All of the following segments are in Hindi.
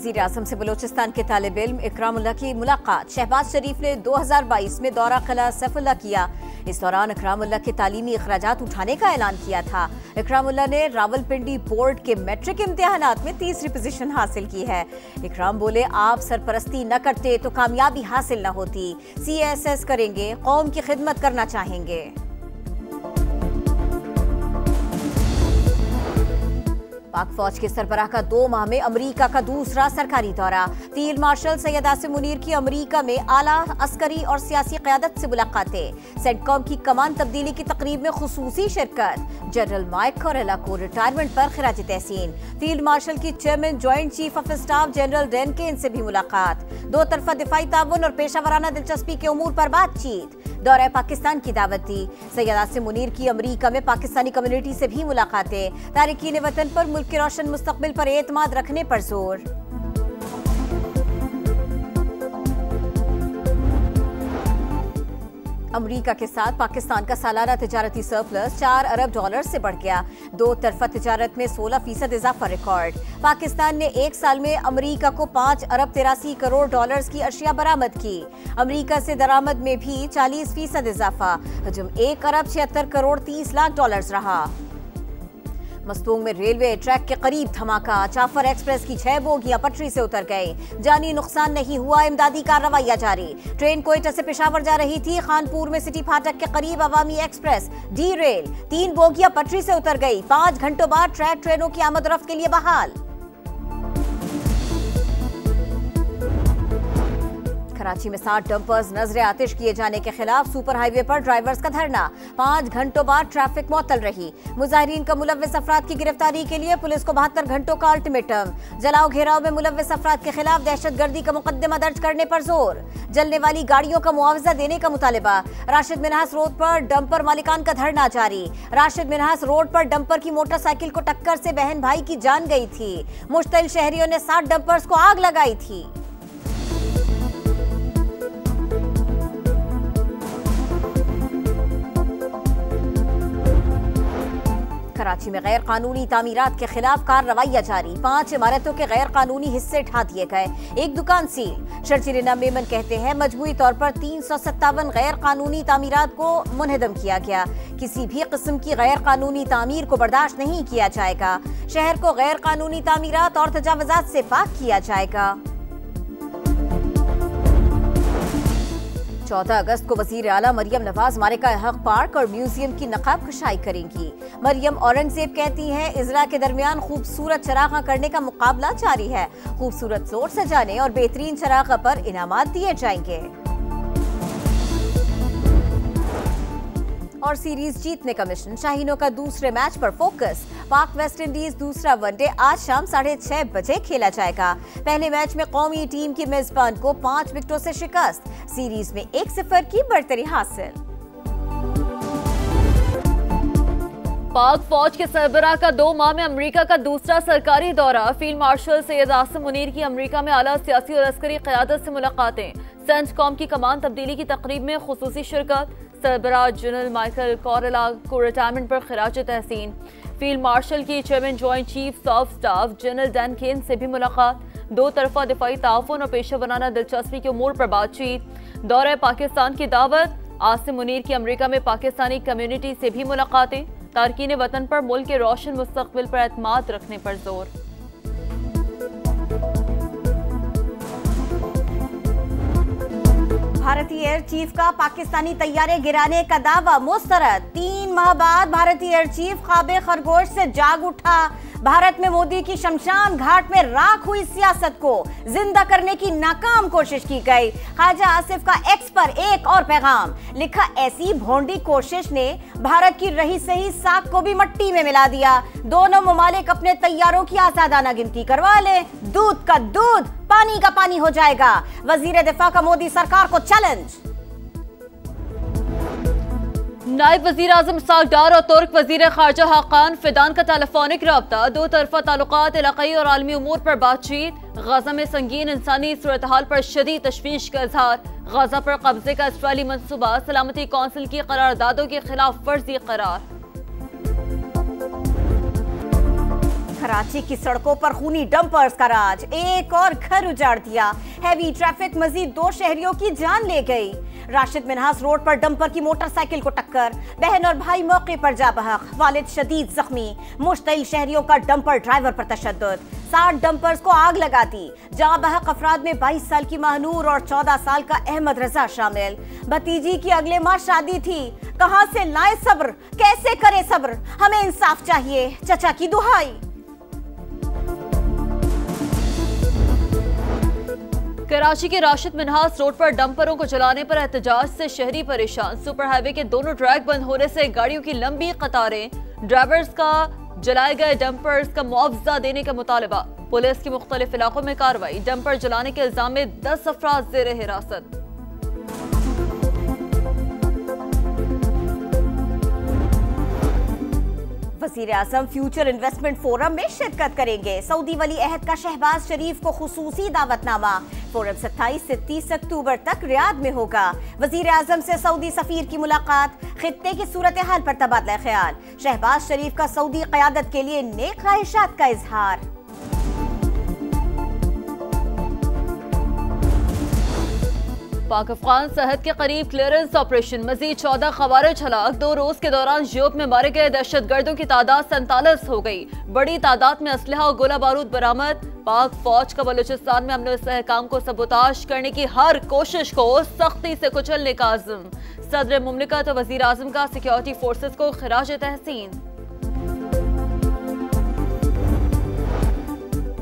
वज़ीर आज़म से बलोचिस्तान के तालिब इल्म इकरामुल्लाह की मुलाकात। शहबाज शरीफ ने 2022 में दौरा किला सैफुल्लाह किया। इस दौरान इकरामुल्लाह के तालीमी अखराजात उठाने का ऐलान किया था। इकरामुल्लाह ने रावलपिंडी बोर्ड के मैट्रिक इम्तिहानात में तीसरी पोजीशन हासिल की है। इकराम बोले, आप सरपरस्ती न करते तो कामयाबी हासिल न होती। CSS करेंगे, कौम की खिदमत करना चाहेंगे। पाक फौज के सरबराह का 2 माह में अमेरिका का दूसरा सरकारी दौरा। फील्ड मार्शल सैयद आसिम मुनीर की अमेरिका में आला अस्करी और सियासी क़यादत से मुलाकातें। सेंटकॉम की कमान तब्दीली की तकरीब में खुसूसी शिरकत। जनरल माइक कोरेला को रिटायरमेंट पर खिराज तहसीन। फील्ड मार्शल की chairman joint chief of staff general डेनकेन से भी मुलाकात। 2 तरफा दिफाई ताउन और पेशावराना दिलचस्पी के उमूर पर बातचीत। दौरा पाकिस्तान की दावत दी। सैयद आसिम मुनीर की अमेरिका में पाकिस्तानी कम्युनिटी से भी मुलाकातें। तारिकीन वतन पर मुल्क के रोशन मुस्तकबिल पर एतमाद रखने पर जोर। अमेरिका के साथ पाकिस्तान का सालाना तिजारती सरप्लस $4 अरब से बढ़ गया। 2 तरफा तिजारत में 16% इजाफा रिकॉर्ड। पाकिस्तान ने 1 साल में अमेरिका को $5 अरब 83 करोड़ की अशिया बरामद की। अमेरिका से दरामद में भी 40% इजाफा। हजम $1 अरब 76 करोड़ 30 लाख रहा। मस्तूंग में रेलवे ट्रैक के करीब धमाका। जाफर एक्सप्रेस की 6 बोगियां पटरी से उतर गई। जानी नुकसान नहीं हुआ, इमदादी कार्रवाइयां जारी। ट्रेन कोयटा से पेशावर जा रही थी। खानपुर में सिटी फाटक के करीब अवामी एक्सप्रेस डी रेल। 3 बोगियां पटरी से उतर गई। 5 घंटों बाद ट्रैक ट्रेनों की आमद रफ्त के लिए बहाल। कराची में 60 डंपर्स नजरे आतिश किए जाने के खिलाफ सुपर हाईवे पर ड्राइवर्स का धरना। 5 घंटों बाद ट्रैफिक मुअत्तल रही। मुजाहिरीन का मुलव्विस अफराद की गिरफ्तारी के लिए पुलिस को 72 घंटों का अल्टीमेटम। जलाओ घेराव में मुलव्विस अफराद के खिलाफ दहशतगर्दी का मुकदमा दर्ज करने पर जोर। जलने वाली गाड़ियों का मुआवजा देने का मुतालिबा। राशिद मिन्हास रोड पर डंपर मालिकान का धरना जारी। राशिद मिन्हास रोड पर डंपर की मोटरसाइकिल को टक्कर से बहन भाई की जान गई थी। मुश्तइल शहरियों ने 60 डंपर्स को आग लगाई थी। कराची में गैर कानूनी तामीरात के खिलाफ कार्रवाइयां जारी। 5 इमारतों के गैर कानूनी हिस्से ढा दिए गए। 1 दुकान सील। शर्जील मेमन कहते हैं, मजमूई तौर पर 357 गैर कानूनी तामीरात को मुनहदम किया गया। किसी भी किस्म की गैर कानूनी तामीर को बर्दाश्त नहीं किया जाएगा। शहर को गैर कानूनी तामीरात और तजावुजात से पाक किया जाएगा। 14 अगस्त को वज़ीर आला मरियम नवाज मारिका हक पार्क और म्यूजियम की नकाब कुशाई करेंगी। मरियम औरंगजेब कहती हैं, इजरा के दरमियान खूबसूरत चरागा करने का मुकाबला जारी है। खूबसूरत फ्लोर सजाने और बेहतरीन चरागा पर इनामात दिए जाएंगे। और सीरीज जीतने का मिशन। शाहीनों का दूसरे मैच पर फोकस। पाक वेस्ट इंडीज दूसरा वनडे आज शाम 6:30 बजे खेला जाएगा। पहले मैच में कौमी टीम की मेजबान को 5 विकेटों से शिकस्त। सीरीज में 1-0 की बढ़तरी हासिल। पाक फौज के सरबराह का 2 माह में अमेरिका का दूसरा सरकारी दौरा। फील्ड मार्शल सैयद आसिम मुनीर की अमेरिका में आला सियासी और अस्करी क़यादत से मुलाकातें। सेंटकॉम की कमान तब्दीली की तकरीब में खुसूसी शिरकत। सरबराह जनरल माइकल कोरेला को रिटायरमेंट पर खिराज तहसीन। फील्ड मार्शल की chairman joint chief of staff general डेनकेन से भी मुलाकात। 2 तरफा दिफाई ताउन और पेशा बनाना दिलचस्पी के उमूर पर बातचीत। दौरे पाकिस्तान की दावत। आसिम मुनीर की अमेरिका में पाकिस्तानी कम्युनिटी से भी मुलाकातें। तारकीन वतन पर मुल्क के रोशन मुस्तकबिल पर एतमाद रखने पर जोर। भारतीय एयर चीफ का पाकिस्तानी तैयारे गिराने का दावा मुस्तरद। 3 माह बाद भारतीय एयर चीफ ख्वाबे खरगोश से जाग उठा। भारत में मोदी की शमशान घाट में राख हुई सियासत को जिंदा करने की नाकाम कोशिश की गई। ख्वाजा आसिफ का एक्स पर एक और पैगाम लिखा, ऐसी भोंडी कोशिश ने भारत की रही सही साख को भी मट्टी में मिला दिया। दोनों ममालिक अपने तैयारों की आजादाना गिनती करवा ले, दूध का दूध पानी का पानी हो जाएगा। वजीर दिफा का मोदी सरकार को चैलेंज। नायब वजीर आजम इस्हाक डार और तुर्क वजीर खारजा हाकान फिदान का टेलीफोनिक रब्ता। 2 तरफा ताल्लुकात, इलाकाई और आलमी उमूर पर बातचीत। गजा में संगीन इंसानी सूरत हाल पर शदीद तशवीश का इजहार। गजा पर कब्जे का इसराइली मंसूबा सलामती कौंसिल की करारदादों के खिलाफ वर्जी करार। कराची की सड़कों पर खूनी डंपर्स का राज, एक और घर उजाड़ दिया। हैवी ट्रैफिक मजीद 2 शहरियों की जान ले गई। राशिद मिन्हास रोड पर डंपर की मोटरसाइकिल को टक्कर, बहन और भाई मौके पर जा बहक, वालिद शदीद जख्मी। मुश्तिल शहरियों का डंपर ड्राइवर पर तशद्दुद, 60 डंपर्स को आग लगा दी। जा बहक अफराद में 22 साल की महानूर और 14 साल का अहमद रजा शामिल। भतीजी की अगले माह शादी थी, कहां से लाए सब्र, कैसे करे सब्र, हमें इंसाफ चाहिए, चचा की दुहाई। कराची के राशिद मिन्हास रोड पर डंपरों को जलाने पर एहतजाज से शहरी परेशान। सुपर हाईवे के दोनों ट्रैक बंद होने से गाड़ियों की लंबी कतारें। ड्राइवर्स का जलाए गए डंपर्स का मुआवजा देने का मुतालबा। पुलिस की मुख्तलिफ इलाकों में कार्रवाई। डंपर जलाने के इल्जाम में 10 अफराद जेर हिरासत। वज़ीर आज़म फ्यूचर इन्वेस्टमेंट फोरम में शिरकत करेंगे। सऊदी वली अहद का शहबाज शरीफ को खुसूसी दावतनामा। फोरम 27 से 30 अक्टूबर तक रियाद में होगा। वज़ीर आज़म से सऊदी सफीर की मुलाकात, खित्ते की सूरत हाल पर तबादला ख्याल। शहबाज शरीफ का सऊदी क़यादत के लिए नेक ख्वाहिशात का इजहार। पाक अफगान सरहद के करीब क्लियरेंस ऑपरेशन, मजीद 14 खवारिज हलाक। 2 रोज के दौरान यूरोप में मारे गए दहशतगर्दों की तादाद 47 हो गई। बड़ी तादाद में असलहा और गोला बारूद बरामद। पाक फौज का बलूचिस्तान में अमन इस्तेहकाम को सबोताश करने की हर कोशिश को सख्ती से कुचलने का अज़्म। सदर मुमलिकत और वज़ीर आज़म का सिक्योरिटी फोर्सेस को खिराज तहसीन।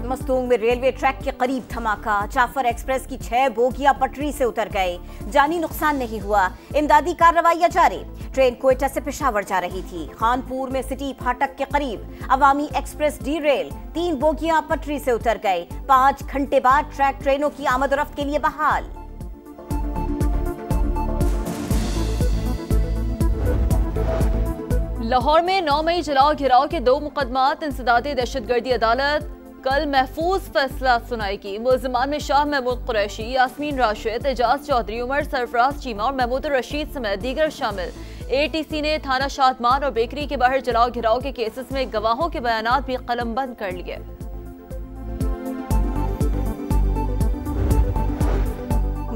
मस्तूंग में रेलवे ट्रैक के करीब धमाका, जाफर एक्सप्रेस की 6 बोगियां पटरी से उतर गए। जानी नुकसान नहीं हुआ, इमदादी कार्रवाइयां जारी। ट्रेन क्वेटा से पेशावर जा रही थी। खानपुर में सिटी फाटक के करीब अवामी एक्सप्रेस डीरेल, 3 बोगियां पटरी से उतर गए। 5 घंटे बाद ट्रैक ट्रेनों की आमद-ओ-रफ्त के लिए बहाल। लाहौर में 9 मई जलाओ घिराव के 2 मुकदमात। इंसदादी दहशतगर्दी अदालत कल महफूज फैसला सुनाएगी। मुल्जिमान में शाह महमूद कुरैशी, यास्मीन राशिद, एजाज चौधरी, उमर सरफराज चीमा और महमूद रशीद समेत दीगर शामिल। ATC ने थाना शादमान और बेकरी के बाहर जलाओ घिराव के केसेस में गवाहों के बयानात भी कलमबंद कर लिए।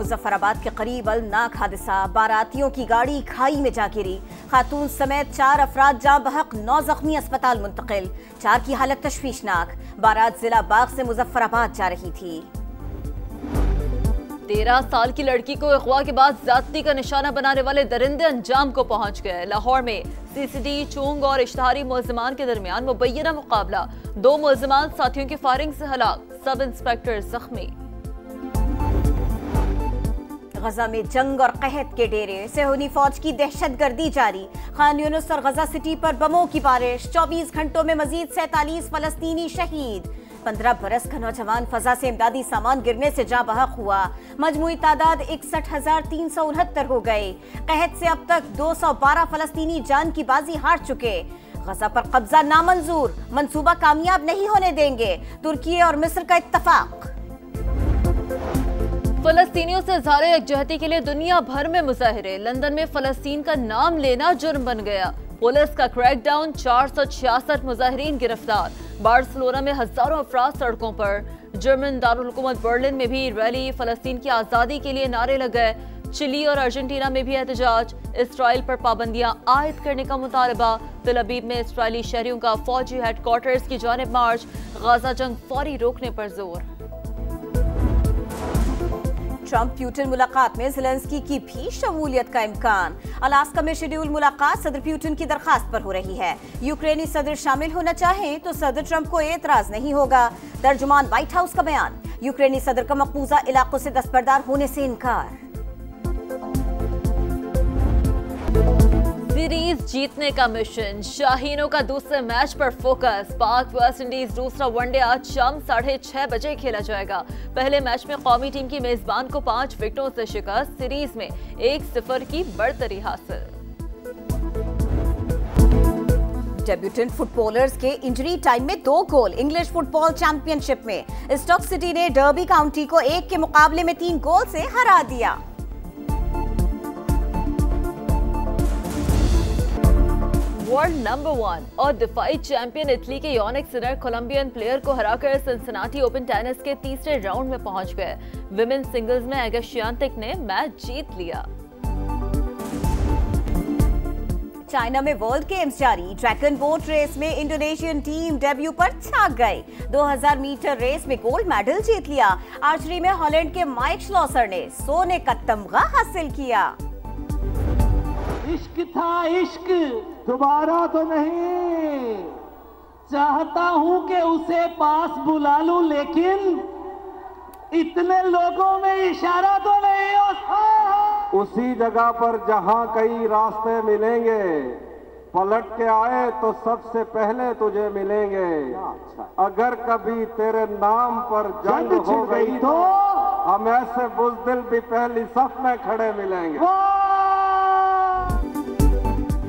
मुजफ्फराबाद के करीब अलनाक हादसा, बारातियों की गाड़ी खाई में जा गिरी। खातून समेत 4 अफराद जाँ बहक, 9 जख्मी अस्पताल मुंतकिल। 4 की हालत तशवीशनाक। बारात जिला बाग से मुजफ्फराबाद जा रही थी। 13 साल की लड़की को अगवा के बाद ज्यादती का निशाना बनाने वाले दरिंदे अंजाम को पहुंच गए। लाहौर में CCD, चूंग और इश्तहारी मुल्जिमान के दरमियान मुबैना मुकाबला। 2 मुल्जिमान साथियों की फायरिंग से हलाक, सब इंस्पेक्टर जख्मी। गजा में जंग और कहत के डेरे, सेहूनी फौज की दहशतगर्दी जारी। खान यूनुस और गजा सिटी पर बमों की बारिश। 24 घंटों में मजीद 47 फलस्तीनी शहीद। 15 बरस का नौजवान फजा से इमदादी सामान गिरने से जा बहक हुआ। मजमूई तादाद 61,369 हो गई। कहत से अब तक 212 फलस्तीनी जान की बाजी हार चुके। गजा पर कब्जा नामंजूर, मंसूबा कामयाब नहीं होने देंगे। तुर्की और मिस्र का इत्तफाक। फलस्तीनियों से इज़हार यकजहती के लिए दुनिया भर में मुजाहिरे। लंदन में फलस्तीन का नाम लेना जुर्म बन गया। पुलिस का क्रैकडाउन, 466 मुजाहिरीन गिरफ्तार। बार्सिलोना में हजारों अफराद सड़कों पर। जर्मन दारुल हुकूमत बर्लिन में भी रैली, फलस्तीन की आज़ादी के लिए नारे लग गए। चिली और अर्जेंटीना में भी एहतजाज। इसराइल पर पाबंदियां आयद करने का मुतालबा। तेल अवीव में इसराइली शहरियों का फौजी हेडक्वार्टर्स की जानिब मार्च। गाजा जंग फौरी रोकने पर जोर। ट्रंप प्यूटिन मुलाकात में ज़ेलेंस्की की भी शमूलियत का इम्कान। अलास्का में शेड्यूल मुलाकात सदर प्यूटिन की दरखास्त पर हो रही है। यूक्रेनी सदर शामिल होना चाहें तो सदर ट्रंप को एतराज नहीं होगा। तर्जुमान व्हाइट हाउस का बयान। यूक्रेनी सदर का मकबूजा इलाकों से दस्तबरदार होने से इनकार। सीरीज जीतने का मिशन, शाहीनों का दूसरे मैच पर फोकस। पाक वेस्ट इंडीज दूसरा वनडे आज शाम 6:30 बजे खेला जाएगा। पहले मैच में कौमी टीम की मेजबान को 5 विकेटों से शिकस्त। सीरीज में 1-0 की बढ़तरी हासिल। डेब्यूटेंट फुटबॉलर्स के इंजरी टाइम में 2 गोल। इंग्लिश फुटबॉल चैंपियनशिप में स्टॉक सिटी ने डर्बी काउंटी को 1 के मुकाबले में 3 गोल से हरा दिया। वर्ल्ड नंबर 1 और डिफाई चैंपियन इटली के योनिक सिनर कोलंबियन प्लेयर को हराकर सिंसिनाटी ओपन टेनिस के तीसरे राउंड में पहुंच गए। विमेन सिंगल्स में इगा स्वियातेक ने मैच जीत लिया। चाइना में वर्ल्ड गेम्स जारी। ड्रैगन बोट रेस में इंडोनेशियन टीम डेब्यू पर छा गई। 2000 मीटर रेस में गोल्ड मेडल जीत लिया। आर्चरी में हॉलैंड के माइक श्लॉसर ने सोने का तमगा हासिल किया। इश्क था इश्क, दोबारा तो नहीं। चाहता हूं कि उसे पास बुला लूं, लेकिन इतने लोगों में इशारा तो नहीं होता। उसी जगह पर जहां कई रास्ते मिलेंगे, पलट के आए तो सबसे पहले तुझे मिलेंगे। अगर कभी तेरे नाम पर जंग हो गई तो हम ऐसे बुज़दिल भी पहली सफ में खड़े मिलेंगे।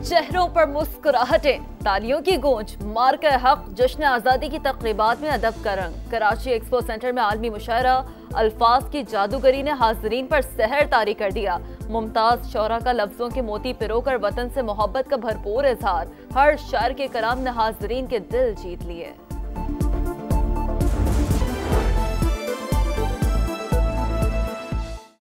चेहरों पर मुस्कुराहटें, तालियों की गूंज, मार्का हक जश्न आज़ादी की तकरीबात में अदब का रंग। कराची एक्सपो सेंटर में आलमी मुशायरा, अल्फाज की जादूगरी ने हाज़रीन पर सहर तारी कर दिया। मुमताज शौरा का लफ्जों के मोती पिरोकर वतन से मोहब्बत का भरपूर इजहार। हर शायर के कलाम ने हाज़रीन के दिल जीत लिए।